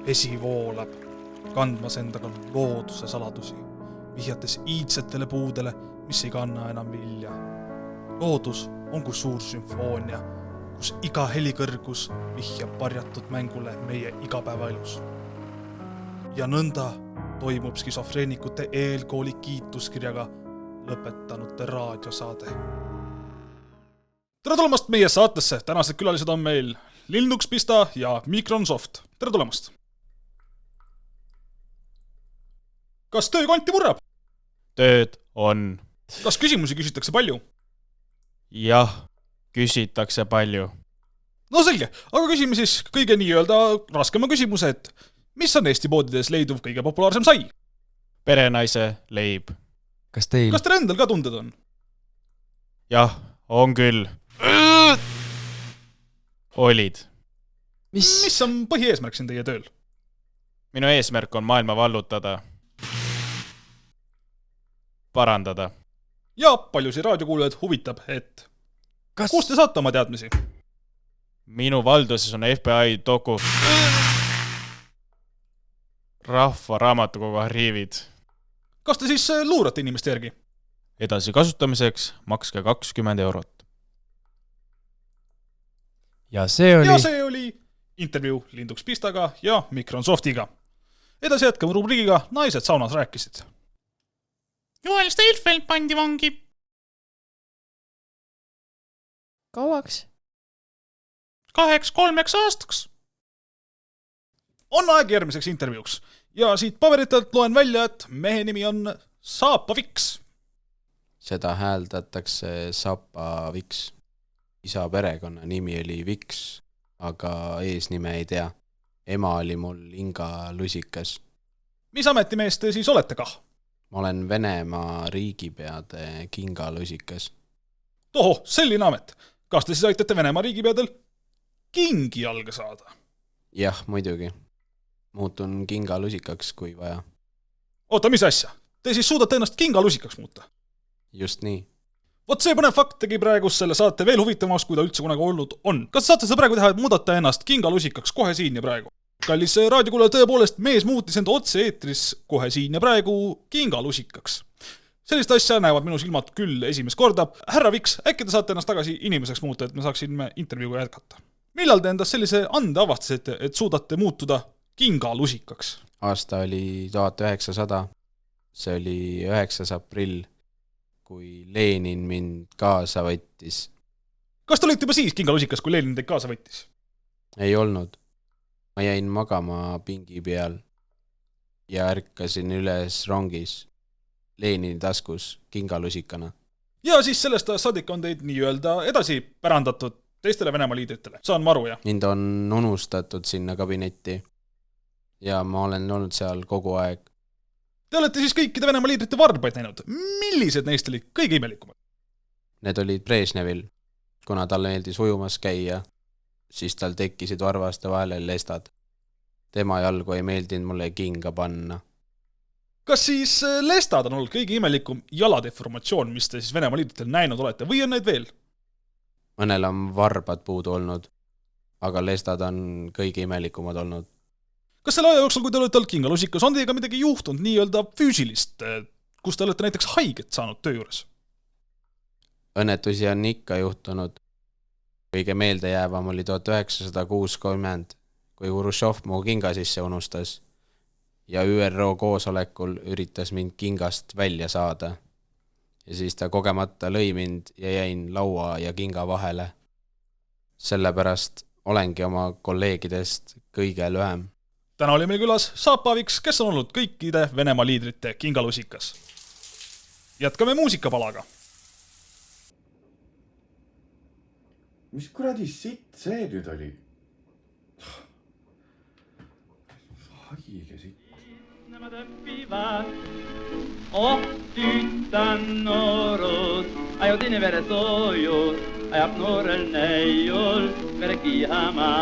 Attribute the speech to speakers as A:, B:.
A: Vesi voolab, kandmas endaga looduse saladusi, vihjates iidsetele puudele, mis ei kanna enam vilja. Loodus on kui suur sümfoonia, kus iga helikõrgus vihjab varjatud mängule meie igapäevaelus. Ja nõnda toimub skisofreenikute eelkooli kiituskirjaga lõpetanute raadiosaade. Tere tulemast meie saatesse! Tänased külalised on meil Linux Pista ja Micronsoft. Tere tulemast! Kas töö kanti murrab?
B: Tööd on.
A: Kas küsimusi küsitakse palju?
B: Jah, küsitakse palju.
A: No selge, aga küsime siis kõige nii-öelda raskema küsimuse, et mis on Eesti poodides leiduv kõige populaarsem sai?
B: Perenaise leib.
A: Kas teil endal ka tunded on?
B: Jah, on küll. Olid.
A: Mis on põhieesmärk siin teie tööl?
B: Minu eesmärk on maailma vallutada. Parandada.
A: Ja paljusi raadiokuulajad huvitab, et kus te saate oma teadmisi?
B: Minu valduses on FBI doku Rahva Raamatukogu arhiivid.
A: Kas te siis luurate inimeste järgi?
B: Edasi kasutamiseks makske 20 €.
C: Ja see
A: oli intervjuu Linux Pistaga ja Microsoftiga. Edasi jätkame rubriigiga Naised saunas rääkisid.
D: Joel Steinfeld pandi vangi.
E: Kauaks?
D: 2-3 aastaks.
A: On aeg järgmiseks intervjuuks. Ja siit paberitelt loen välja, et mehe nimi on Saapaviks.
C: Seda hääldatakse Saapaviks. Isa perekonna nimi oli Viks, aga eesnime ei tea. Ema oli mul Inga Lusikas.
A: Mis ametimees te siis olete kah?
C: Ma olen Venemaa riigipeade Kinga Lusikas.
A: Tohoh, selline amet. Kas te siis aitate Venemaa riigipeadel kingi jalga saada?
C: Jah, muidugi. Muutun Kinga Lusikaks, kui vaja.
A: Oota, mis asja? Te siis suudate ennast Kinga Lusikaks muuta?
C: Just nii.
A: Vot see põnev fakt tegi praegu selle saate veel huvitavamaks, kui ta üldse kunagi olnud on. Kas saate seda praegu teha, et muudata ennast Kinga Lusikaks kohe siin ja praegu? Kallis raadiokuulaja, tõepoolest mees muutis enda otse-eetris kohe siin ja praegu Kinga Lusikaks. Sellist asja näevad minu silmad küll esimest korda. Härra Viks, äkki te saate ennast tagasi inimeseks muuta, et me saaksime intervjuuga jätkata? Millal te endast sellise ande avastasite, et suudate muutuda Kinga Lusikaks?
C: Aasta oli 1900. See oli 9. aprill, kui Lenin mind kaasa võttis.
A: Kas te olite juba siis Kinga Lusikas, kui Lenin teid kaasa võttis?
C: Ei olnud. Ma jäin magama pingi peal ja ärkasin üles rongis Lenini taskus Kinga Lusikana.
A: Ja siis sellest saadik on teid nii-öelda edasi pärandatud teistele Venemaa liidritele. Saan ma aru, jah?
C: Mind on unustatud sinna kabinetti ja ma olen olnud seal kogu aeg.
A: Te olete siis kõikide Venemaa liidrite varbaid näinud. Millised neist olid kõige imelikumad?
C: Need olid Brežnevil. Kuna talle meeldis ujumas käia, siis tal tekkisid varvaste vahele lestad. Tema jalgu ei meeldinud mulle kinga panna.
A: Kas siis lestad on olnud kõige imelikum jaladeformatsioon, mis te siis Venemaa liidritel näinud olete, või on neid veel?
C: Mõnel on varbad puudu olnud, aga lestad on kõige imelikumad olnud.
A: Kas selle aja jooksul, kui te olete olnud Kinga Lusikas, on teiega midagi juhtunud nii-öelda füüsilist, kus te olete näiteks haiget saanud töö juures?
C: Õnnetusi on ikka juhtunud. Kõige meeldejäävam oli 1960, kui Hruštšov mu kinga sisse unustas ja ÜRO koosolekul üritas mind kingast välja saada. Ja siis ta kogemata lõi mind ja jäin laua ja kinga vahele. Sellepärast olengi oma kolleegidest kõige lühem.
A: Täna oli meil külas Saapaviks, kes on olnud kõikide Venemaa liidrite Kinga Lusikas. Jätkame muusikapalaga.
F: Mis kuradi sitt see nüüd oli? Haige sitt.
G: Nämad õppivad, tüütan noorus, ajud inimvere soojus, ajab noorel näiul vere kihama.